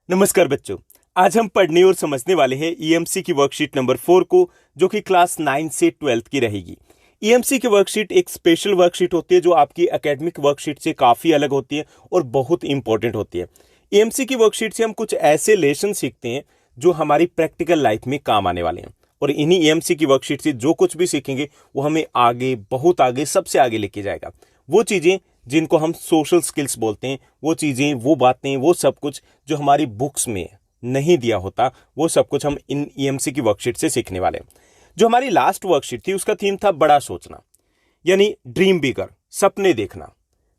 नमस्कार बच्चों। आज हम पढ़ने और समझने वाले हैं ईएमसी की वर्कशीट नंबर 4 को, जो कि क्लास 9 से 12th की रहेगी। ईएमसी की वर्कशीट एक स्पेशल वर्कशीट होती है जो आपकी एकेडमिक वर्कशीट से काफ़ी अलग होती है और बहुत इंपॉर्टेंट होती है। ईएमसी की वर्कशीट से हम कुछ ऐसे लेसन सीखते हैं जो हमारी प्रैक्टिकल लाइफ में काम आने वाले हैं, और इन्हीं ईएमसी की वर्कशीट से जो कुछ भी सीखेंगे वो हमें आगे, बहुत आगे, सबसे आगे लेके जाएगा। वो चीज़ें जिनको हम सोशल स्किल्स बोलते हैं, वो चीज़ें, वो बातें, वो सब कुछ जो हमारी बुक्स में नहीं दिया होता, वो सब कुछ हम इन ईएमसी की वर्कशीट से सीखने वाले हैं। जो हमारी लास्ट वर्कशीट थी उसका थीम था बड़ा सोचना, यानी ड्रीम बिगर, सपने देखना।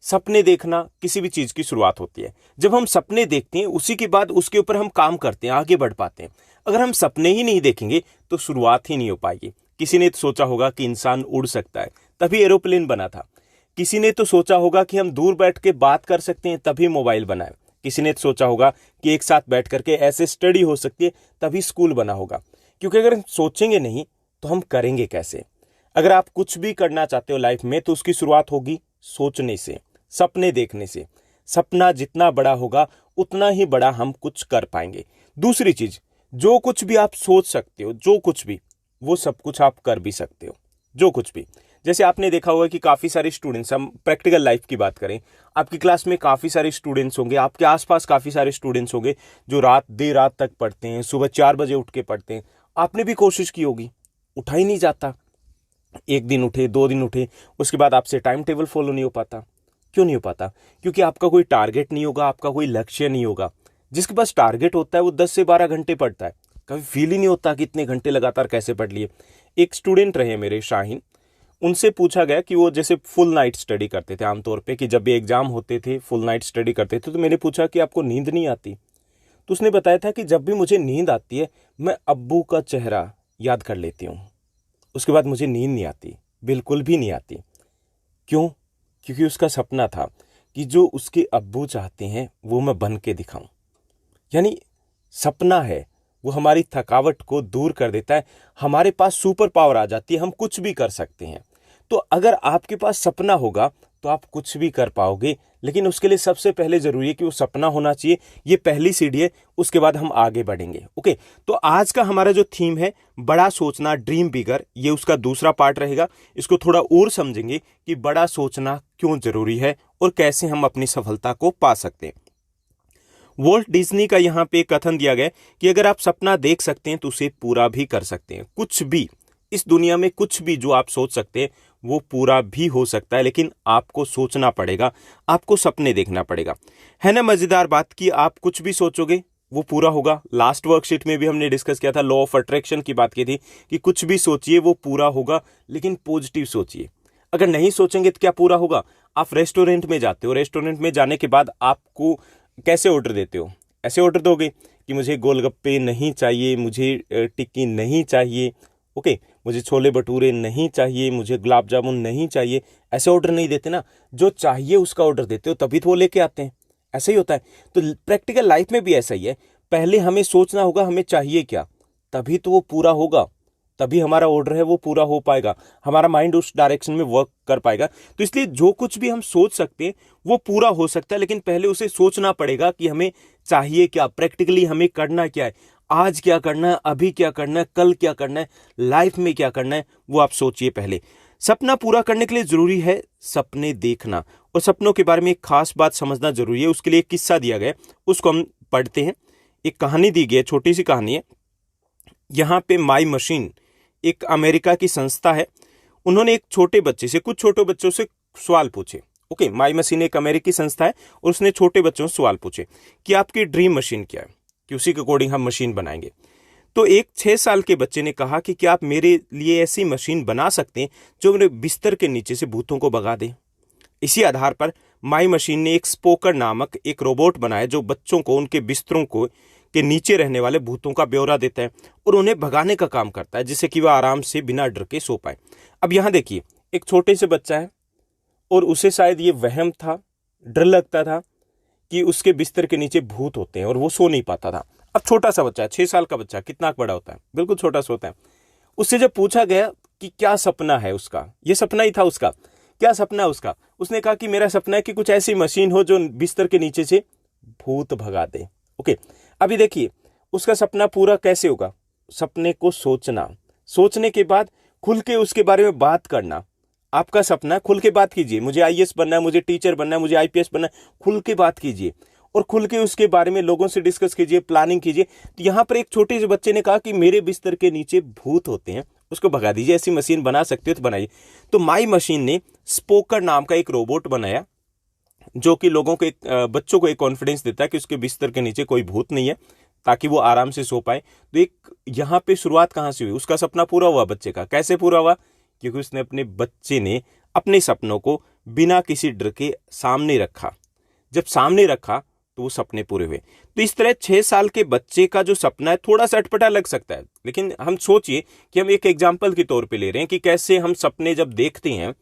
सपने देखना किसी भी चीज़ की शुरुआत होती है। जब हम सपने देखते हैं उसी के बाद उसके ऊपर हम काम करते हैं, आगे बढ़ पाते हैं। अगर हम सपने ही नहीं देखेंगे तो शुरुआत ही नहीं हो पाएगी। किसी ने तो सोचा होगा कि इंसान उड़ सकता है, तभी एरोप्लेन बना था। किसी ने तो सोचा होगा कि हम दूर बैठ के बात कर सकते हैं, तभी मोबाइल बना है। किसी ने तो सोचा होगा कि एक साथ बैठ करके ऐसे स्टडी हो सकती है, तभी स्कूल बना होगा। क्योंकि अगर हम सोचेंगे नहीं तो हम करेंगे कैसे। अगर आप कुछ भी करना चाहते हो लाइफ में तो उसकी शुरुआत होगी सोचने से, सपने देखने से। सपना जितना बड़ा होगा उतना ही बड़ा हम कुछ कर पाएंगे। दूसरी चीज, जो कुछ भी आप सोच सकते हो, जो कुछ भी, वो सब कुछ आप कर भी सकते हो। जो कुछ भी, जैसे आपने देखा होगा कि काफ़ी सारे स्टूडेंट्स, हम प्रैक्टिकल लाइफ की बात करें, आपकी क्लास में काफ़ी सारे स्टूडेंट्स होंगे, आपके आसपास काफ़ी सारे स्टूडेंट्स होंगे जो देर रात तक पढ़ते हैं, सुबह 4 बजे उठ के पढ़ते हैं। आपने भी कोशिश की होगी, उठा ही नहीं जाता। एक दिन उठे, 2 दिन उठे, उसके बाद आपसे टाइम टेबल फॉलो नहीं हो पाता। क्यों नहीं हो पाता? क्योंकि आपका कोई टारगेट नहीं होगा, आपका कोई लक्ष्य नहीं होगा। जिसके पास टारगेट होता है वो 10 से 12 घंटे पढ़ता है। कभी फील ही नहीं होता कि इतने घंटे लगातार कैसे पढ़ लिए। एक स्टूडेंट रहे मेरे, शाहीन, उनसे पूछा गया कि वो जैसे फुल नाइट स्टडी करते थे आमतौर पे, कि जब भी एग्जाम होते थे फुल नाइट स्टडी करते थे। तो मैंने पूछा कि आपको नींद नहीं आती? तो उसने बताया था कि जब भी मुझे नींद आती है मैं अब्बू का चेहरा याद कर लेती हूँ, उसके बाद मुझे नींद नहीं आती, बिल्कुल भी नहीं आती। क्यों? क्योंकि उसका सपना था कि जो उसके अब्बू चाहते हैं वो मैं बन के दिखाऊं। यानी सपना है वो हमारी थकावट को दूर कर देता है, हमारे पास सुपर पावर आ जाती है, हम कुछ भी कर सकते हैं। तो अगर आपके पास सपना होगा तो आप कुछ भी कर पाओगे, लेकिन उसके लिए सबसे पहले जरूरी है कि वो सपना होना चाहिए। ये पहली सीढ़ी है, उसके बाद हम आगे बढ़ेंगे। ओके, तो आज का हमारा जो थीम है बड़ा सोचना, ड्रीम बिगर, ये उसका दूसरा पार्ट रहेगा। इसको थोड़ा और समझेंगे कि बड़ा सोचना क्यों जरूरी है और कैसे हम अपनी सफलता को पा सकते हैं। वॉल्ट डिज्नी का यहाँ पे कथन दिया गया कि अगर आप सपना देख सकते हैं तो उसे पूरा भी कर सकते हैं। कुछ भी इस दुनिया में, कुछ भी जो आप सोच सकते हैं वो पूरा भी हो सकता है, लेकिन आपको सोचना पड़ेगा, आपको सपने देखना पड़ेगा। है ना मजेदार बात कि आप कुछ भी सोचोगे वो पूरा होगा। लास्ट वर्कशीट में भी हमने डिस्कस किया था, लॉ ऑफ अट्रैक्शन की बात की थी कि कुछ भी सोचिए वो पूरा होगा, लेकिन पॉजिटिव सोचिए। अगर नहीं सोचेंगे तो क्या पूरा होगा? आप रेस्टोरेंट में जाते हो, रेस्टोरेंट में जाने के बाद आपको कैसे ऑर्डर देते हो? ऐसे ऑर्डर दोगे कि मुझे गोलगप्पे नहीं चाहिए, मुझे टिक्की नहीं चाहिए, ओके, मुझे छोले भटूरे नहीं चाहिए, मुझे गुलाब जामुन नहीं चाहिए। ऐसे ऑर्डर नहीं देते ना, जो चाहिए उसका ऑर्डर देते हो, तभी तो वो लेके आते हैं। ऐसा ही होता है। तो प्रैक्टिकल लाइफ में भी ऐसा ही है। पहले हमें सोचना होगा हमें चाहिए क्या, तभी तो वो पूरा होगा, तभी हमारा ऑर्डर है वो पूरा हो पाएगा, हमारा माइंड उस डायरेक्शन में वर्क कर पाएगा। तो इसलिए जो कुछ भी हम सोच सकते हैं वो पूरा हो सकता है, लेकिन पहले उसे सोचना पड़ेगा कि हमें चाहिए क्या, प्रैक्टिकली हमें करना क्या है, आज क्या करना है, अभी क्या करना है, कल क्या करना है, लाइफ में क्या करना है, वो आप सोचिए पहले। सपना पूरा करने के लिए जरूरी है सपने देखना, और सपनों के बारे में एक खास बात समझना जरूरी है। उसके लिए एक किस्सा दिया गया, उसको हम पढ़ते हैं। एक कहानी दी गई है, छोटी सी कहानी है। यहाँ पे माई मशीन एक अमेरिका की संस्था है। उन्होंने एक छोटे बच्चे से, कुछ छोटे बच्चों से सवाल पूछे। ओके, माई मशीन एक अमेरिकी संस्था है और उसने छोटे बच्चों से सवाल पूछे कि आपकी ड्रीम मशीन क्या है, कि उसी के अकॉर्डिंग हम मशीन बनाएंगे। तो एक 6 साल के बच्चे ने कहा कि क्या आप मेरे लिए ऐसी मशीन बना सकते हैं जो मेरे बिस्तर के नीचे से भूतों को भगा दे। इसी आधार पर माई मशीन ने एक स्पोकर नामक एक रोबोट बनाया जो बच्चों को उनके बिस्तरों को के नीचे रहने वाले भूतों का ब्यौरा देता है और उन्हें भगाने का काम करता है, जिससे कि वह आराम से बिना डर के सो पाए। अब यहाँ देखिए, एक छोटे से बच्चा है और उसे शायद ये वहम था, डर लगता था कि उसके बिस्तर के नीचे भूत होते हैं और वो सो नहीं पाता था। अब छोटा सा बच्चा है, 6 साल का बच्चा, कितना बड़ा होता है, बिल्कुल छोटा सा होता है। उससे जब पूछा गया कि क्या सपना है उसका, ये सपना ही था उसका, क्या सपना है उसका, उसने कहा कि मेरा सपना है कि कुछ ऐसी मशीन हो जो बिस्तर के नीचे से भूत भगा दे। ओके, अभी देखिए उसका सपना पूरा कैसे होगा, सपने को सोचना, सोचने के बाद खुल के उसके बारे में बात करना। आपका सपना खुल के बात कीजिए, मुझे आईएएस बनना है, मुझे टीचर बनना है, मुझे आईपीएस बनना है, खुल के बात कीजिए और खुल के उसके बारे में लोगों से डिस्कस कीजिए, प्लानिंग कीजिए। तो यहाँ पर एक छोटे से बच्चे ने कहा कि मेरे बिस्तर के नीचे भूत होते हैं, उसको भगा दीजिए, ऐसी मशीन बना सकते हो तो बनाइए। तो माई मशीन ने स्पोकर नाम का एक रोबोट बनाया जो कि लोगों के बच्चों को एक कॉन्फिडेंस देता है कि उसके बिस्तर के नीचे कोई भूत नहीं है, ताकि वो आराम से सो पाए। तो एक यहाँ पे शुरुआत कहाँ से हुई, उसका सपना पूरा हुआ बच्चे का। कैसे पूरा हुआ, क्योंकि उसने बच्चे ने अपने सपनों को बिना किसी डर के सामने रखा। जब सामने रखा तो वो सपने पूरे हुए। तो इस तरह 6 साल के बच्चे का जो सपना है थोड़ा सा अटपटा लग सकता है, लेकिन हम सोचिए कि हम एक एग्जाम्पल के तौर पे ले रहे हैं कि कैसे हम सपने जब देखते हैं,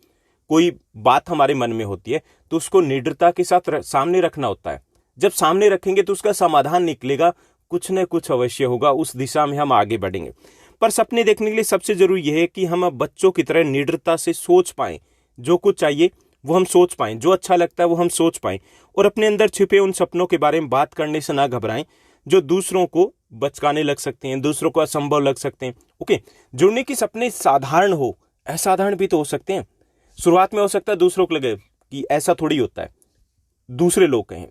कोई बात हमारे मन में होती है तो उसको निडरता के साथ सामने रखना होता है। जब सामने रखेंगे तो उसका समाधान निकलेगा, कुछ न कुछ अवश्य होगा, उस दिशा में हम आगे बढ़ेंगे। पर सपने देखने के लिए सबसे जरूरी यह है कि हम अब बच्चों की तरह निडरता से सोच पाएं, जो कुछ चाहिए वो हम सोच पाएं, जो अच्छा लगता है वो हम सोच पाएं, और अपने अंदर छिपे उन सपनों के बारे में बात करने से ना घबराएं जो दूसरों को बचकाने लग सकते हैं, दूसरों को असंभव लग सकते हैं। ओके, जुड़ने के सपने साधारण हो, असाधारण भी तो हो सकते हैं। शुरुआत में हो सकता है दूसरों को लगे कि ऐसा थोड़ी होता है, दूसरे लोग कहें।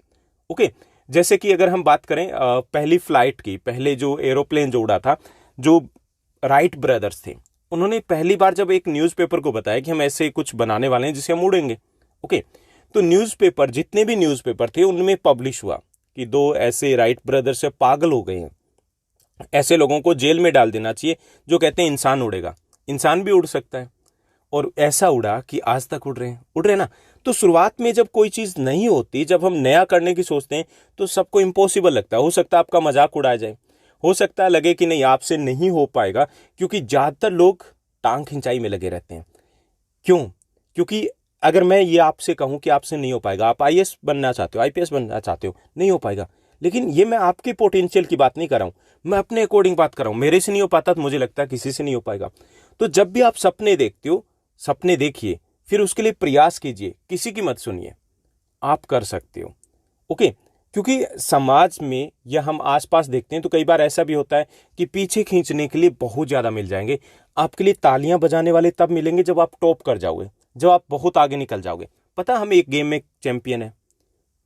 ओके, जैसे कि अगर हम बात करें पहली फ्लाइट की, पहले जो एरोप्लेन जो उड़ा था, जो राइट ब्रदर्स थे, उन्होंने पहली बार जब एक न्यूज़पेपर को बताया कि हम ऐसे कुछ बनाने वाले हैं जिसे हम उड़ेंगे। ओके, तो न्यूज़पेपर, जितने भी न्यूज़पेपर थे उनमें पब्लिश हुआ कि 2 ऐसे राइट ब्रदर्स से पागल हो गए हैं, ऐसे लोगों को जेल में डाल देना चाहिए जो कहते हैं इंसान उड़ेगा। इंसान भी उड़ सकता है, और ऐसा उड़ा कि आज तक उड़ रहे हैं ना। तो शुरुआत में जब कोई चीज़ नहीं होती, जब हम नया करने की सोचते हैं तो सबको इम्पॉसिबल लगता है। हो सकता है आपका मजाक उड़ाया जाए, हो सकता है लगे कि नहीं आपसे नहीं हो पाएगा, क्योंकि ज़्यादातर लोग टांग खिंचाई में लगे रहते हैं। क्यों? क्योंकि अगर मैं ये आपसे कहूँ कि आपसे नहीं हो पाएगा, आप आईएएस बनना चाहते हो, आईपीएस बनना चाहते हो, नहीं हो पाएगा, लेकिन ये मैं आपके पोटेंशियल की बात नहीं कर रहा हूँ, मैं अपने अकॉर्डिंग बात कर रहा हूँ। मेरे से नहीं हो पाता तो मुझे लगता है किसी से नहीं हो पाएगा। तो जब भी आप सपने देखते हो, सपने देखिए, फिर उसके लिए प्रयास कीजिए, किसी की मत सुनिए, आप कर सकते हो। ओके, क्योंकि समाज में या हम आसपास देखते हैं तो कई बार ऐसा भी होता है कि पीछे खींचने के लिए बहुत ज़्यादा मिल जाएंगे। आपके लिए तालियां बजाने वाले तब मिलेंगे जब आप टॉप कर जाओगे, जब आप बहुत आगे निकल जाओगे। पता, हम एक गेम में चैंपियन है,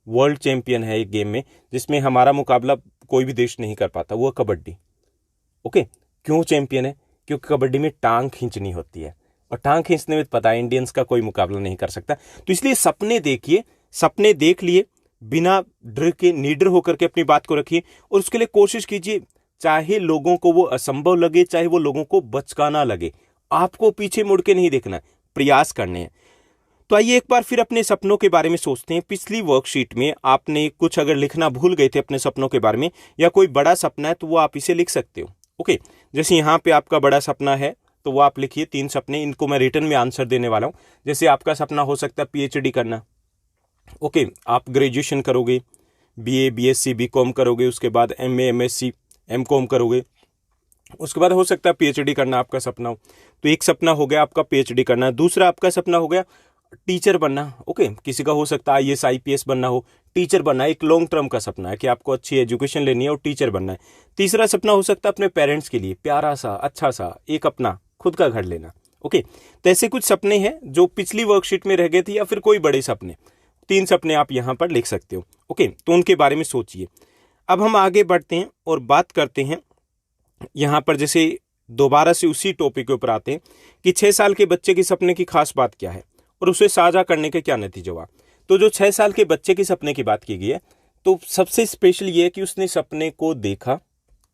वर्ल्ड चैंपियन है एक गेम में, जिसमें हमारा मुकाबला कोई भी देश नहीं कर पाता, वो कबड्डी। ओके, क्यों चैंपियन है? क्योंकि कबड्डी में टांग खींचनी होती है, और टांग खींचने में पता है इंडियंस का कोई मुकाबला नहीं कर सकता। तो इसलिए सपने देखिए, सपने देख लिए, बिना डर के निडर होकर के अपनी बात को रखिए, और उसके लिए कोशिश कीजिए, चाहे लोगों को वो असंभव लगे, चाहे वो लोगों को बचकाना लगे, आपको पीछे मुड़ के नहीं देखना है, प्रयास करने हैं। तो आइए एक बार फिर अपने सपनों के बारे में सोचते हैं। पिछली वर्कशीट में आपने कुछ अगर लिखना भूल गए थे अपने सपनों के बारे में, या कोई बड़ा सपना है तो वो आप इसे लिख सकते हो। ओके, जैसे यहाँ पे आपका बड़ा सपना है तो वो आप लिखिए 3 सपने, इनको मैं रिटर्न में आंसर देने वाला हूँ। जैसे आपका सपना हो सकता है पीएचडी करना। ओके, आप ग्रेजुएशन करोगे, बीए, बीएससी, बीकॉम करोगे, उसके बाद एमए, एमएससी, एमकॉम करोगे, उसके बाद हो सकता है पीएचडी करना आपका सपना हो। तो एक सपना हो गया आपका पीएचडी करना। दूसरा आपका सपना हो गया टीचर बनना। ओके, किसी का हो सकता है आईएएस, आईपीएस बनना हो, टीचर बनना एक लॉन्ग टर्म का सपना है कि आपको अच्छी एजुकेशन लेनी है और टीचर बनना है। तीसरा सपना हो सकता है अपने पेरेंट्स के लिए प्यारा सा, अच्छा सा एक अपना खुद का घर लेना। ओके, तो ऐसे कुछ सपने हैं जो पिछली वर्कशीट में रह गए थे, या फिर कोई बड़े सपने। 3 सपने आप यहाँ पर लिख सकते हो। ओके, तो उनके बारे में सोचिए। अब हम आगे बढ़ते हैं और बात करते हैं यहाँ पर, जैसे दोबारा से उसी टॉपिक के ऊपर आते हैं कि 6 साल के बच्चे के सपने की खास बात क्या है और उसे साझा करने के क्या नतीजे हुआ। तो जो 6 साल के बच्चे के सपने की बात की गई है, तो सबसे स्पेशल ये है कि उसने सपने को देखा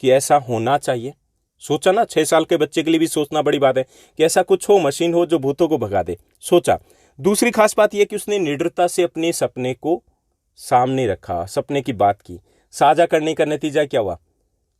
कि ऐसा होना चाहिए। सोचा ना, 6 साल के बच्चे के लिए भी सोचना बड़ी बात है कि ऐसा कुछ हो, मशीन हो जो भूतों को भगा दे, सोचा। दूसरी खास बात यह कि उसने निडरता से अपने सपने को सामने रखा, सपने की बात की। साझा करने का नतीजा क्या हुआ?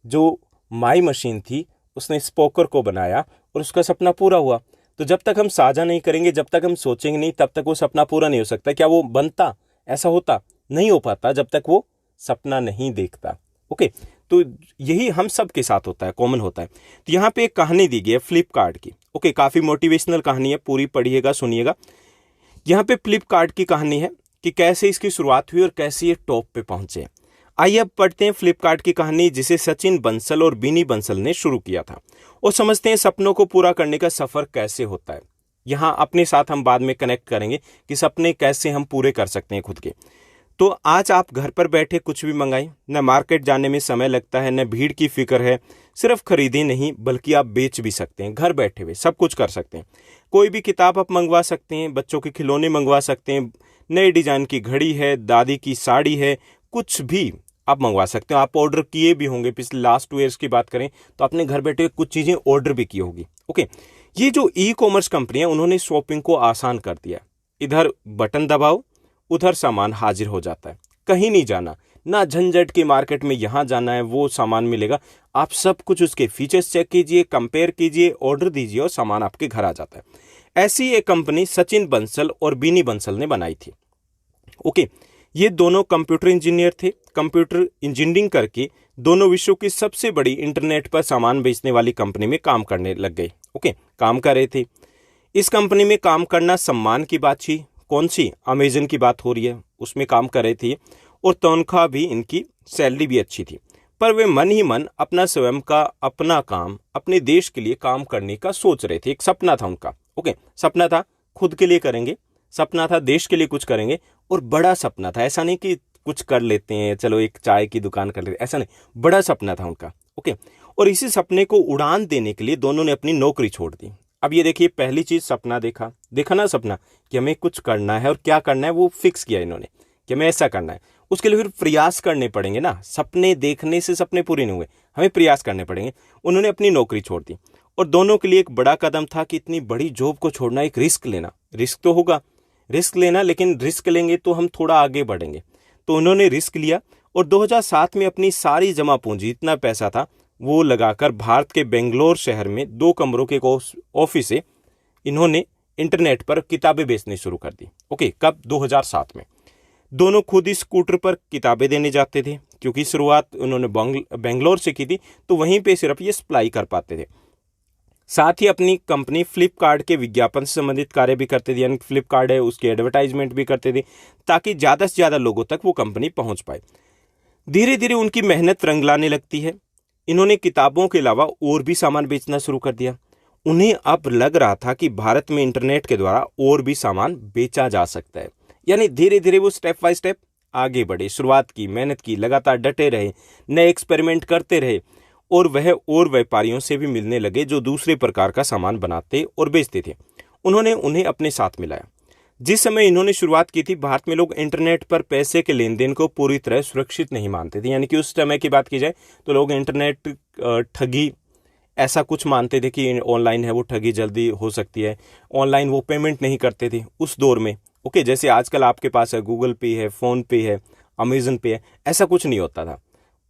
जो माई मशीन थी उसने स्पोकर को बनाया और उसका सपना पूरा हुआ। तो जब तक हम साझा नहीं करेंगे, जब तक हम सोचेंगे नहीं, तब तक वो सपना पूरा नहीं हो सकता। क्या वो बनता? ऐसा होता नहीं हो पाता जब तक वो सपना नहीं देखता। ओके, तो यही हम सब के साथ होता है, कॉमन होता है। तो यहाँ पे एक कहानी दी गई है फ्लिपकार्ट की। ओके, काफ़ी मोटिवेशनल कहानी है, पूरी पढ़िएगा, सुनिएगा। यहाँ पे फ्लिपकार्ट की कहानी है कि कैसे इसकी शुरुआत हुई और कैसे ये टॉप पे पहुंचे। आइए अब पढ़ते हैं फ्लिपकार्ट की कहानी, जिसे सचिन बंसल और बीनी बंसल ने शुरू किया था, और समझते हैं सपनों को पूरा करने का सफर कैसे होता है। यहाँ अपने साथ हम बाद में कनेक्ट करेंगे कि सपने कैसे हम पूरे कर सकते हैं खुद के। तो आज आप घर पर बैठे कुछ भी मंगाएं, न मार्केट जाने में समय लगता है, न भीड़ की फिक्र है। सिर्फ खरीदे नहीं बल्कि आप बेच भी सकते हैं, घर बैठे हुए सब कुछ कर सकते हैं। कोई भी किताब आप मंगवा सकते हैं, बच्चों के खिलौने मंगवा सकते हैं, नए डिजाइन की घड़ी है, दादी की साड़ी है, कुछ भी आप मंगवा सकते हो। आप ऑर्डर किए भी होंगे, पिछले लास्ट 2 ईयर्स की बात करें तो आपने घर बैठे कुछ चीज़ें ऑर्डर भी की होगी। ओके, ये जो ई कॉमर्स कंपनी है उन्होंने शॉपिंग को आसान कर दिया। इधर बटन दबाओ, उधर सामान हाजिर हो जाता है। कहीं नहीं जाना, ना झंझट के मार्केट में यहाँ जाना है वो सामान मिलेगा। आप सब कुछ उसके फीचर्स चेक कीजिए, कंपेयर कीजिए, ऑर्डर दीजिए और सामान आपके घर आ जाता है। ऐसी एक कंपनी सचिन बंसल और बीनी बंसल ने बनाई थी। ओके, ये दोनों कंप्यूटर इंजीनियर थे। कंप्यूटर इंजीनियरिंग करके दोनों विश्व की सबसे बड़ी इंटरनेट पर सामान बेचने वाली कंपनी में काम करने लग गए। ओके, काम कर रहे थे। इस कंपनी में काम करना सम्मान की बात थी। कौन सी? अमेजन की बात हो रही है, उसमें काम कर रहे थे और तनख्वाह भी, इनकी सैलरी भी अच्छी थी। पर वे मन ही मन अपना स्वयं का अपना काम, अपने देश के लिए काम करने का सोच रहे थे। एक सपना था उनका। ओके, सपना था खुद के लिए करेंगे, सपना था देश के लिए कुछ करेंगे, और बड़ा सपना था। ऐसा नहीं कि कुछ कर लेते हैं, चलो एक चाय की दुकान कर लेते, ऐसा नहीं, बड़ा सपना था उनका। ओके, और इसी सपने को उड़ान देने के लिए दोनों ने अपनी नौकरी छोड़ दी। अब ये देखिए, पहली चीज सपना देखा ना, सपना कि हमें कुछ करना है और क्या करना है वो फिक्स किया इन्होंने कि हमें ऐसा करना है। उसके लिए फिर प्रयास करने पड़ेंगे ना, सपने देखने से सपने पूरे नहीं हुए, हमें प्रयास करने पड़ेंगे। उन्होंने अपनी नौकरी छोड़ दी और दोनों के लिए एक बड़ा कदम था कि इतनी बड़ी जॉब को छोड़ना, एक रिस्क लेना। रिस्क तो होगा, रिस्क लेना, लेकिन रिस्क लेंगे तो हम थोड़ा आगे बढ़ेंगे। तो उन्होंने रिस्क लिया और 2007 में अपनी सारी जमा पूंजी, इतना पैसा था, वो लगाकर भारत के बेंगलोर शहर में 2 कमरों के ऑफिस से इन्होंने इंटरनेट पर किताबें बेचनी शुरू कर दी। ओके, कब? 2007 में। दोनों खुद ही स्कूटर पर किताबें देने जाते थे, क्योंकि शुरुआत उन्होंने बेंगलोर से की थी, तो वहीं पे सिर्फ ये सप्लाई कर पाते थे। साथ ही अपनी कंपनी फ्लिपकार्ट के विज्ञापन से संबंधित कार्य भी करते थे, यानी फ्लिपकार्ट है उसकी एडवर्टाइजमेंट भी करते थे, ताकि ज़्यादा से ज़्यादा लोगों तक वो कंपनी पहुंच पाए। धीरे धीरे उनकी मेहनत रंग लाने लगती है। इन्होंने किताबों के अलावा और भी सामान बेचना शुरू कर दिया। उन्हें अब लग रहा था कि भारत में इंटरनेट के द्वारा और भी सामान बेचा जा सकता है। यानी धीरे धीरे वो स्टेप बाय स्टेप आगे बढ़े। शुरुआत की, मेहनत की, लगातार डटे रहे, नए एक्सपेरिमेंट करते रहे, और वह और व्यापारियों से भी मिलने लगे जो दूसरे प्रकार का सामान बनाते और बेचते थे। उन्होंने उन्हें अपने साथ मिलाया। जिस समय इन्होंने शुरुआत की थी, भारत में लोग इंटरनेट पर पैसे के लेन देन को पूरी तरह सुरक्षित नहीं मानते थे। यानी कि उस समय की बात की जाए तो लोग इंटरनेट ठगी ऐसा कुछ मानते थे कि ऑनलाइन है वो ठगी जल्दी हो सकती है। ऑनलाइन वो पेमेंट नहीं करते थे उस दौर में। ओके, जैसे आजकल आपके पास है गूगल पे है, फोन पे है, अमेजन पे है, ऐसा कुछ नहीं होता था।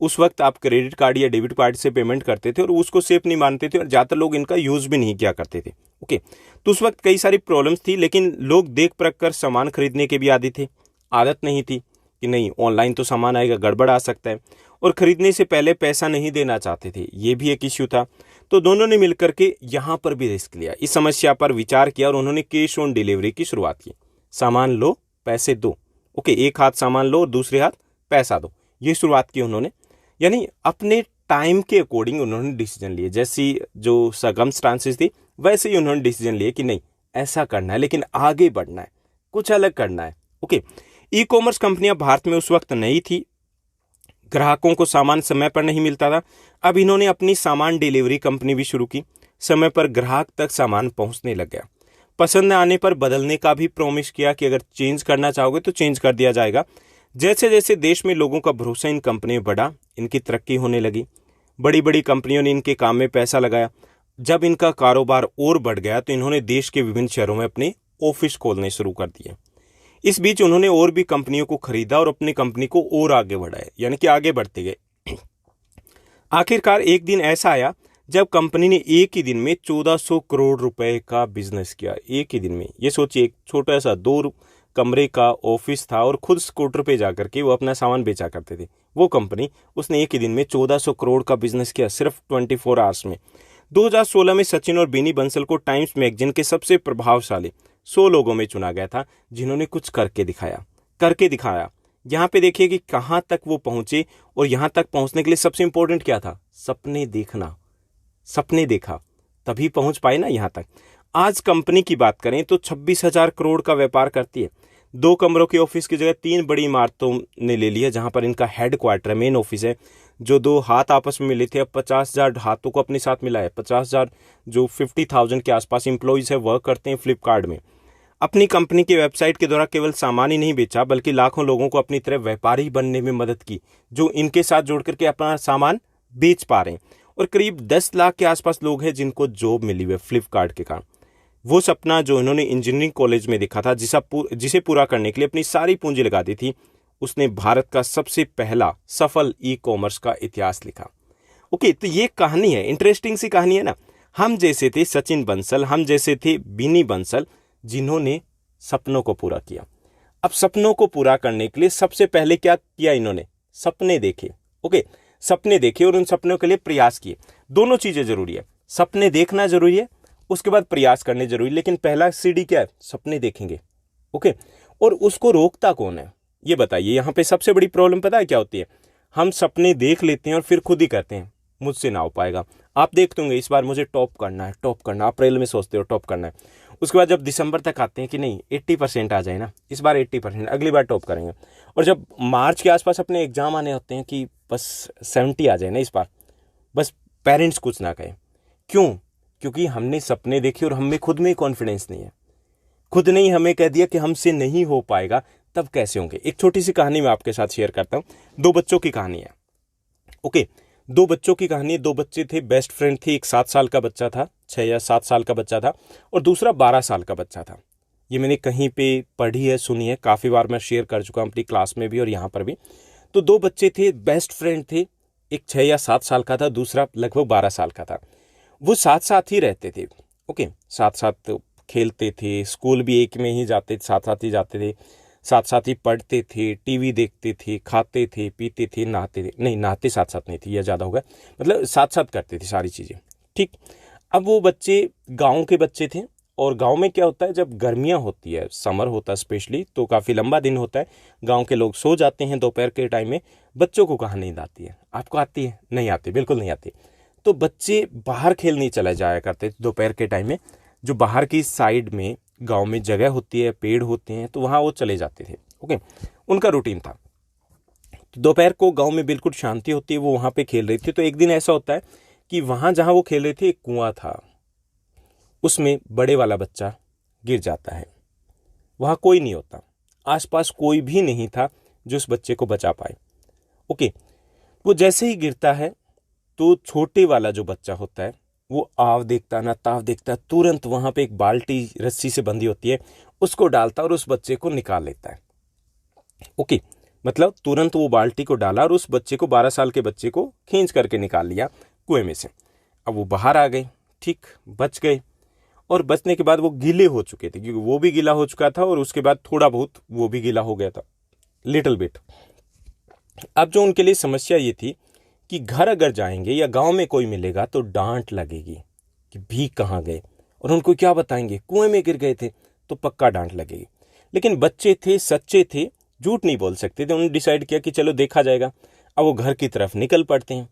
उस वक्त आप क्रेडिट कार्ड या डेबिट कार्ड से पेमेंट करते थे और उसको सेफ नहीं मानते थे, और ज़्यादातर लोग इनका यूज़ भी नहीं किया करते थे। ओके, तो उस वक्त कई सारी प्रॉब्लम्स थी, लेकिन लोग देख परख कर सामान खरीदने के भी आदी थे। आदत नहीं थी कि नहीं ऑनलाइन तो सामान आएगा, गड़बड़ आ सकता है, और खरीदने से पहले पैसा नहीं देना चाहते थे, ये भी एक इश्यू था। तो दोनों ने मिलकर के यहाँ पर भी रिस्क लिया, इस समस्या पर विचार किया और उन्होंने कैश ऑन डिलीवरी की शुरुआत की। सामान लो, पैसे दो। ओके, एक हाथ सामान लो और दूसरे हाथ पैसा दो, ये शुरुआत की उन्होंने। यानी अपने टाइम के अकॉर्डिंग उन्होंने डिसीजन लिए, जैसी जो सर्कमस्टांसेस थी वैसे ही उन्होंने डिसीजन लिए कि नहीं ऐसा करना है, लेकिन आगे बढ़ना है, कुछ अलग करना है। ओके, ई कॉमर्स कंपनियां भारत में उस वक्त नई थी, ग्राहकों को सामान समय पर नहीं मिलता था। अब इन्होंने अपनी सामान डिलीवरी कंपनी भी शुरू की। समय पर ग्राहक तक सामान पहुंचने लग गया। पसंद न आने पर बदलने का भी प्रॉमिस किया कि अगर चेंज करना चाहोगे तो चेंज कर दिया जाएगा। जैसे जैसे देश में लोगों का भरोसा इन कंपनी में बढ़ा, इनकी तरक्की होने लगी। बड़ी बड़ी कंपनियों ने इनके काम में पैसा लगाया। जब इनका कारोबार और बढ़ गया तो इन्होंने देश के विभिन्न शहरों में अपने ऑफिस खोलने शुरू कर दिए। इस बीच उन्होंने और भी कंपनियों को खरीदा और अपनी कंपनी को और आगे बढ़ाया, यानी कि आगे बढ़ते गए। आखिरकार एक दिन ऐसा आया जब कंपनी ने एक ही दिन में 1400 करोड़ रुपए का बिजनेस किया। एक ही दिन में, ये सोचिए, एक छोटा सा 2 कमरे का ऑफिस था और खुद स्कूटर पे जाकर के वो अपना सामान बेचा करते थे। वो कंपनी, उसने एक ही दिन में 1400 करोड़ का बिजनेस किया, सिर्फ 24 आवर्स में। 2016 में सचिन और बीनी बंसल को टाइम्स मैगजीन के सबसे प्रभावशाली 100 लोगों में चुना गया था, जिन्होंने कुछ करके दिखाया। यहाँ पे देखिए कि कहाँ तक वो पहुंचे, और यहाँ तक पहुंचने के लिए सबसे इंपॉर्टेंट क्या था? सपने देखना। सपने देखा तभी पहुंच पाए ना यहाँ तक। आज कंपनी की बात करें तो 26,000 करोड़ का व्यापार करती है। 2 कमरों के ऑफिस की जगह 3 बड़ी इमारतों ने ले लिया, जहां पर इनका हेड क्वार्टर है, मेन ऑफिस है। जो 2 हाथ आपस में मिले थे, अब 50,000 हाथों को अपने साथ मिला है। 50,000 जो 50,000 के आसपास इंप्लॉइज है वर्क करते हैं फ्लिपकार्ट में। अपनी कंपनी की वेबसाइट के द्वारा केवल सामान ही नहीं बेचा, बल्कि लाखों लोगों को अपनी तरह व्यापारी बनने में मदद की, जो इनके साथ जोड़ करके अपना सामान बेच पा रहे हैं। और करीब 10 लाख के आसपास लोग हैं जिनको जॉब मिली हुई है फ्लिपकार्ट के कारण। वो सपना जो इन्होंने इंजीनियरिंग कॉलेज में देखा था, जिसे पूरा करने के लिए अपनी सारी पूंजी लगा दी थी, उसने भारत का सबसे पहला सफल ई कॉमर्स का इतिहास लिखा। ओके, तो ये कहानी है, इंटरेस्टिंग सी कहानी है ना। हम जैसे थे सचिन बंसल, हम जैसे थे बिनी बंसल, जिन्होंने सपनों को पूरा किया। अब सपनों को पूरा करने के लिए सबसे पहले क्या किया इन्होंने? सपने देखे। ओके, सपने देखे और उन सपनों के लिए प्रयास किए। दोनों चीजें जरूरी है, सपने देखना जरूरी है, उसके बाद प्रयास करने जरूरी। लेकिन पहला सीढ़ी क्या है? सपने देखेंगे। ओके, और उसको रोकता कौन है ये बताइए। यहां पे सबसे बड़ी प्रॉब्लम पता है क्या होती है? हम सपने देख लेते हैं और फिर खुद ही कहते हैं मुझसे ना हो पाएगा। आप देखते होंगे इस बार मुझे टॉप करना है, टॉप करना, अप्रैल में सोचते हो टॉप करना है। उसके बाद जब दिसंबर तक आते हैं कि नहीं 80% आ जाए ना, इस बार 80%, अगली बार टॉप करेंगे। और जब मार्च के आसपास अपने एग्जाम आने होते हैं कि बस 70 आ जाए ना इस बार, बस पेरेंट्स कुछ ना कहें। क्यों? क्योंकि हमने सपने देखे और हमें खुद में कॉन्फिडेंस नहीं है। खुद ने ही हमें कह दिया कि हमसे नहीं हो पाएगा, तब कैसे होंगे। एक छोटी सी कहानी मैं आपके साथ शेयर करता हूं। 2 बच्चों की कहानी है। ओके, 2 बच्चों की कहानी। 2 बच्चे थे, बेस्ट फ्रेंड थे। एक 7 साल का बच्चा था, 6 या 7 साल का बच्चा था, और दूसरा 12 साल का बच्चा था। ये मैंने कहीं पे पढ़ी है, सुनी है, काफी बार मैं शेयर कर चुका हूं अपनी क्लास में भी और यहाँ पर भी। तो 2 बच्चे थे, बेस्ट फ्रेंड थे। एक 6 या 7 साल का था, दूसरा लगभग 12 साल का था। वो साथ साथ ही रहते थे। ओके, साथ साथ खेलते थे, स्कूल भी एक में ही जाते, साथ साथ ही जाते थे, साथ साथ ही पढ़ते थे, टीवी देखते थे, खाते थे, पीते थे, नहाते थे। नहीं, नहाते साथ साथ नहीं थे, यह ज़्यादा होगा, मतलब साथ साथ करते थे सारी चीज़ें। ठीक। अब वो बच्चे गांव के बच्चे थे, और गांव में क्या होता है, जब गर्मियां होती है, समर होता है स्पेशली, तो काफ़ी लंबा दिन होता है। गांव के लोग सो जाते हैं दोपहर के टाइम में। बच्चों को कहाँ नींद आती है? आपको आती है? नहीं आती, बिल्कुल नहीं आती। तो बच्चे बाहर खेलने चले जाया करते थे दोपहर के टाइम में। जो बाहर की साइड में गांव में जगह होती है, पेड़ होते हैं, तो वहाँ वो चले जाते थे। ओके, उनका रूटीन था। तो दोपहर को गांव में बिल्कुल शांति होती है, वो वहाँ पे खेल रही थी। तो एक दिन ऐसा होता है कि वहाँ जहाँ वो खेल रहे थे एक कुआं था, उसमें बड़े वाला बच्चा गिर जाता है। वहाँ कोई नहीं होता, आसपास कोई भी नहीं था जो उस बच्चे को बचा पाए। ओके, वो जैसे ही गिरता है तो छोटे वाला जो बच्चा होता है वो आव देखता ना ताव देखता, तुरंत वहां पे एक बाल्टी रस्सी से बंधी होती है, उसको डालता और उस बच्चे को निकाल लेता है। ओके, मतलब तुरंत वो बाल्टी को डाला और उस बच्चे को, 12 साल के बच्चे को खींच करके निकाल लिया कुएं में से। अब वो बाहर आ गए, ठीक, बच गए। और बचने के बाद वो गीले हो चुके थे, क्योंकि वो भी गीला हो चुका था और उसके बाद थोड़ा बहुत वो भी गीला हो गया था, लिटिल बिट। अब जो उनके लिए समस्या ये थी कि घर अगर जाएंगे या गांव में कोई मिलेगा तो डांट लगेगी कि भीग कहाँ गए, और उनको क्या बताएंगे, कुएं में गिर गए थे, तो पक्का डांट लगेगी। लेकिन बच्चे थे, सच्चे थे, झूठ नहीं बोल सकते थे। उन्होंने डिसाइड किया कि चलो देखा जाएगा। अब वो घर की तरफ निकल पड़ते हैं।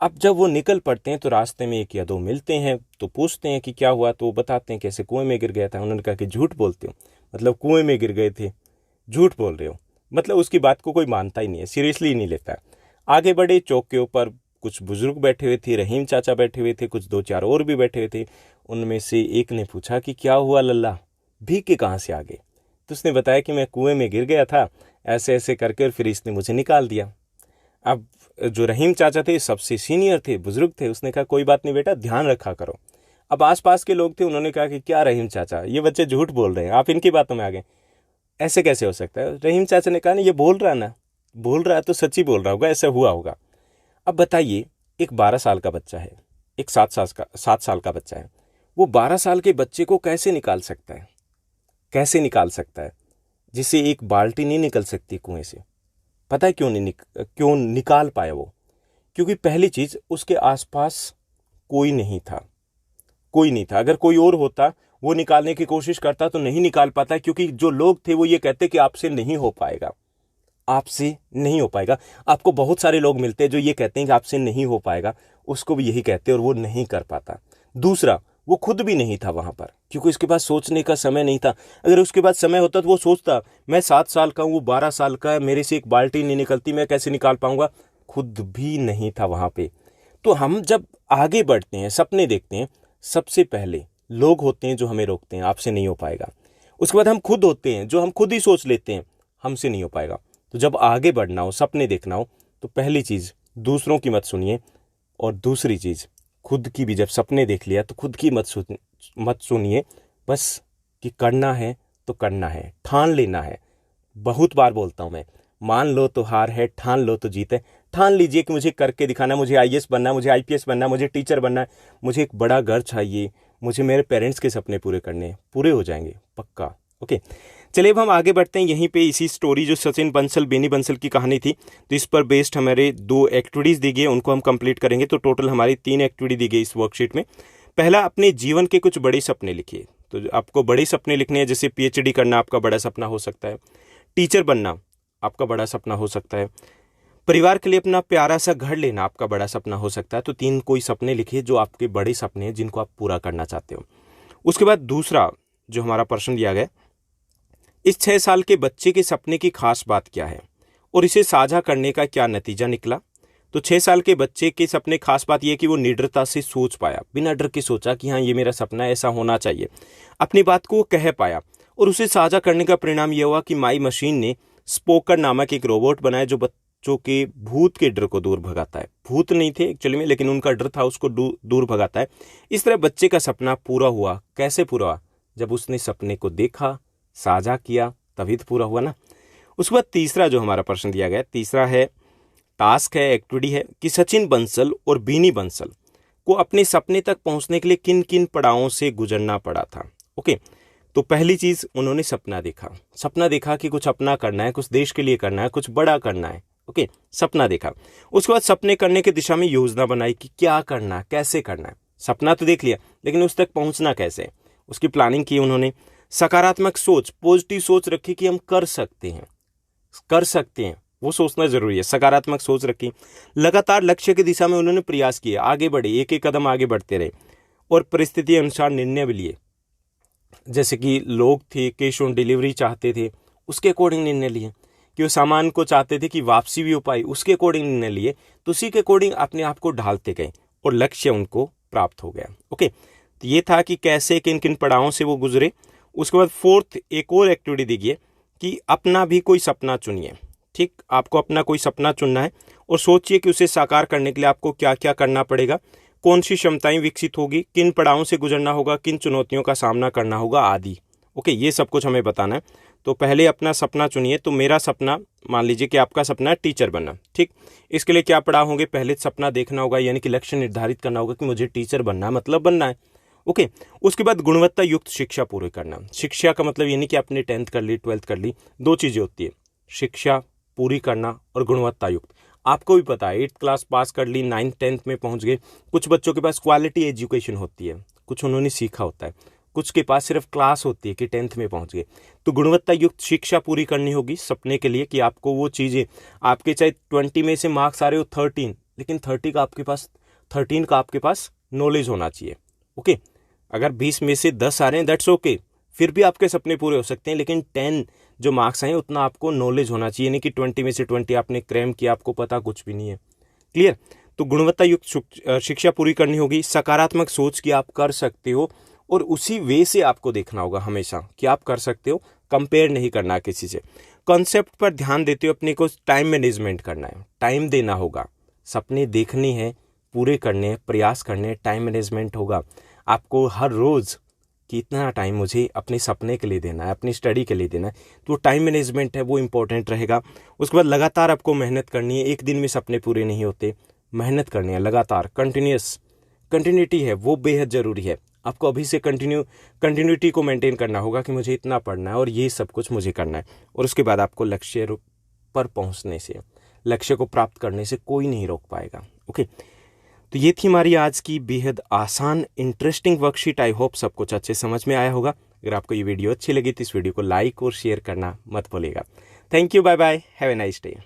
अब जब वो निकल पड़ते हैं तो रास्ते में 1 या 2 मिलते हैं, तो पूछते हैं कि क्या हुआ, तो वो बताते हैं कैसे कुएं में गिर गया था। उन्होंने कहा कि झूठ बोलते हो, मतलब कुएं में गिर गए थे, झूठ बोल रहे हो। मतलब उसकी बात को कोई मानता ही नहीं है, सीरियसली नहीं लेता है। आगे बढ़े, चौक के ऊपर कुछ बुजुर्ग बैठे हुए थे, रहीम चाचा बैठे हुए थे, कुछ 2-4 और भी बैठे हुए थे। उनमें से एक ने पूछा कि क्या हुआ लल्ला, भीग के कहाँ से आ गए? तो उसने बताया कि मैं कुएं में गिर गया था, ऐसे ऐसे करके, और फिर इसने मुझे निकाल दिया। अब जो रहीम चाचा थे, सबसे सीनियर थे, बुजुर्ग थे, उसने कहा कोई बात नहीं बेटा, ध्यान रखा करो। अब आसपास के लोग थे, उन्होंने कहा कि क्या रहीम चाचा, ये बच्चे झूठ बोल रहे हैं, आप इनकी बातों में आ गए, ऐसे कैसे हो सकता है? रहीम चाचा ने कहा, नहीं ये बोल रहा ना, बोल रहा है तो सच्ची बोल रहा होगा, ऐसा हुआ होगा। अब बताइए, एक 12 साल का बच्चा है, एक 7 साल का बच्चा है, वो 12 साल के बच्चे को कैसे निकाल सकता है? कैसे निकाल सकता है जिसे एक बाल्टी नहीं निकल सकती कुएं से? पता है क्यों निकाल पाया वो? क्योंकि पहली चीज, उसके आसपास कोई नहीं था, कोई नहीं था। अगर कोई और होता, वो निकालने की कोशिश करता तो नहीं निकाल पाता, क्योंकि जो लोग थे वो ये कहते कि आपसे नहीं हो पाएगा। आपसे नहीं हो पाएगा। आपको बहुत सारे लोग मिलते हैं जो ये कहते हैं कि आपसे नहीं हो पाएगा, उसको भी यही कहते हैं और वो नहीं कर पाता। दूसरा, वो खुद भी नहीं था वहां पर, क्योंकि उसके पास सोचने का समय नहीं था। अगर उसके पास समय होता तो वो सोचता, मैं 7 साल का हूँ, वो 12 साल का है, मेरे से एक बाल्टी नहीं निकलती, मैं कैसे निकाल पाऊंगा। खुद भी नहीं था वहां पे। तो हम जब आगे बढ़ते हैं, सपने देखते हैं, सबसे पहले लोग होते हैं जो हमें रोकते हैं, आपसे नहीं हो पाएगा। उसके बाद हम खुद होते हैं जो हम खुद ही सोच लेते हैं, हमसे नहीं हो पाएगा। तो जब आगे बढ़ना हो, सपने देखना हो, तो पहली चीज दूसरों की मत सुनिए, और दूसरी चीज खुद की भी। जब सपने देख लिया तो खुद की मत सुनिए, बस कि करना है तो करना है, ठान लेना है। बहुत बार बोलता हूं मैं, मान लो तो हार है, ठान लो तो जीत है। ठान लीजिए कि मुझे करके दिखाना है, मुझे आईएएस बनना है, मुझे आईपीएस बनना है, मुझे टीचर बनना है, मुझे एक बड़ा घर चाहिए, मुझे मेरे पेरेंट्स के सपने पूरे करने हैं, पूरे हो जाएंगे पक्का। ओके, चलिए अब हम आगे बढ़ते हैं। यहीं पे इसी स्टोरी जो सचिन बंसल बेनी बंसल की कहानी थी, तो इस पर बेस्ड हमारे 2 एक्टिविटीज दी गई, उनको हम कंप्लीट करेंगे। तो टोटल हमारी 3 एक्टिविटी दी गई इस वर्कशीट में। पहला, अपने जीवन के कुछ बड़े सपने लिखिए। तो आपको बड़े सपने लिखने हैं, जैसे पीएचडी करना आपका बड़ा सपना हो सकता है, टीचर बनना आपका बड़ा सपना हो सकता है, परिवार के लिए अपना प्यारा सा घर लेना आपका बड़ा सपना हो सकता है। तो 3 कोई सपने लिखिए जो आपके बड़े सपने हैं, जिनको आप पूरा करना चाहते हो। उसके बाद दूसरा जो हमारा प्रश्न दिया गया, इस 6 साल के बच्चे के सपने की खास बात क्या है और इसे साझा करने का क्या नतीजा निकला। तो 6 साल के बच्चे के सपने खास बात यह कि वो निडरता से सोच पाया, बिना डर के सोचा कि हाँ ये मेरा सपना है, ऐसा होना चाहिए। अपनी बात को वो कह पाया और उसे साझा करने का परिणाम यह हुआ कि माई मशीन ने स्पोकर नामक एक रोबोट बनाया जो बच्चों के भूत के डर को दूर भगाता है। भूत नहीं थे एक्चुअली में, लेकिन उनका डर था, उसको दूर भगाता है। इस तरह बच्चे का सपना पूरा हुआ। कैसे पूरा हुआ? जब उसने सपने को देखा, साझा किया, तभी तो पूरा हुआ ना। उसके बाद तीसरा जो हमारा प्रश्न दिया गया, तीसरा है टास्क है, एक्टिविटी है कि सचिन बंसल और बीनी बंसल को अपने सपने तक पहुंचने के लिए किन किन पड़ावों से गुजरना पड़ा था। ओके, तो पहली चीज उन्होंने सपना देखा कि कुछ अपना करना है, कुछ देश के लिए करना है, कुछ बड़ा करना है। ओके, सपना देखा। उसके बाद सपने करने की दिशा में योजना बनाई कि क्या करना है, कैसे करना है। सपना तो देख लिया, लेकिन उस तक पहुंचना कैसे, उसकी प्लानिंग की उन्होंने। सकारात्मक सोच, पॉजिटिव सोच रखी कि हम कर सकते हैं, वो सोचना जरूरी है। सकारात्मक सोच रखी। लगातार लक्ष्य की दिशा में उन्होंने प्रयास किए, आगे बढ़े, एक एक कदम आगे बढ़ते रहे और परिस्थिति अनुसार निर्णय भी लिए। जैसे कि लोग थे कैश ऑन डिलीवरी चाहते थे, उसके अकॉर्डिंग निर्णय लिए। कि वो सामान को चाहते थे कि वापसी भी हो पाई, उसके अकॉर्डिंग निर्णय लिए। तो उसी के अकॉर्डिंग अपने आप को ढालते गए और लक्ष्य उनको प्राप्त हो गया। ओके, तो ये था कि कैसे किन किन पड़ावों से वो गुजरे। उसके बाद फोर्थ एक और एक्टिविटी दी गई कि अपना भी कोई सपना चुनिए। ठीक, आपको अपना कोई सपना चुनना है और सोचिए कि उसे साकार करने के लिए आपको क्या क्या करना पड़ेगा, कौन सी क्षमताएं विकसित होगी, किन पड़ावों से गुजरना होगा, किन चुनौतियों का सामना करना होगा आदि। ओके, ये सब कुछ हमें बताना है। तो पहले अपना सपना चुनिए। तो मेरा सपना, मान लीजिए कि आपका सपना है टीचर बनना। ठीक, इसके लिए क्या पड़ाव होंगे? पहले सपना देखना होगा, यानी कि लक्ष्य निर्धारित करना होगा कि मुझे टीचर बनना है, मतलब बनना है। ओके, उसके बाद गुणवत्ता युक्त शिक्षा पूरी करना। शिक्षा का मतलब ये नहीं कि आपने 10th कर ली, 12th कर ली, 2 चीजें होती है, शिक्षा पूरी करना और गुणवत्ता युक्त। आपको भी पता है 8th क्लास पास कर ली, 9th 10th में पहुंच गए। कुछ बच्चों के पास क्वालिटी एजुकेशन होती है, कुछ उन्होंने सीखा होता है, कुछ के पास सिर्फ क्लास होती है कि 10th में पहुंच गए। तो गुणवत्ता युक्त शिक्षा पूरी करनी होगी सपने के लिए, कि आपको वो चीजें, आपके चाहे 20 में से मार्क्स आ रहे हो 13, लेकिन 13 का आपके पास नॉलेज होना चाहिए। ओके, अगर 20 में से 10 आ रहे हैं, दैट्स ओके, फिर भी आपके सपने पूरे हो सकते हैं। लेकिन 10 जो मार्क्स आए उतना आपको नॉलेज होना चाहिए, नहीं कि 20 में से 20 आपने क्रैम किया, आपको पता कुछ भी नहीं है। क्लियर? तो गुणवत्ता युक्त शिक्षा पूरी करनी होगी। सकारात्मक सोच कि आप कर सकते हो और उसी वे से आपको देखना होगा हमेशा कि आप कर सकते हो, कंपेयर नहीं करना किसी से। कॉन्सेप्ट पर ध्यान देते हो, अपने को टाइम मैनेजमेंट करना है, टाइम देना होगा। सपने देखने हैं, पूरे करने हैं, प्रयास करने हैं, टाइम मैनेजमेंट होगा आपको हर रोज कि इतना टाइम मुझे अपने सपने के लिए देना है, अपनी स्टडी के लिए देना है। तो टाइम मैनेजमेंट है वो इंपॉर्टेंट रहेगा। उसके बाद लगातार आपको मेहनत करनी है, एक दिन में सपने पूरे नहीं होते, मेहनत करनी है लगातार, कंटिन्यूटी है वो बेहद जरूरी है। आपको अभी से कंटिन्यूटी को मेंटेन करना होगा कि मुझे इतना पढ़ना है और ये सब कुछ मुझे करना है। और उसके बाद आपको लक्ष्य पर पहुंचने से, लक्ष्य को प्राप्त करने से कोई नहीं रोक पाएगा। ओके, तो ये थी हमारी आज की बेहद आसान इंटरेस्टिंग वर्कशीट। आई होप सब कुछ अच्छे समझ में आया होगा। अगर आपको ये वीडियो अच्छी लगी तो इस वीडियो को लाइक और शेयर करना मत भूलिएगा। Thank you, bye bye, have a nice day.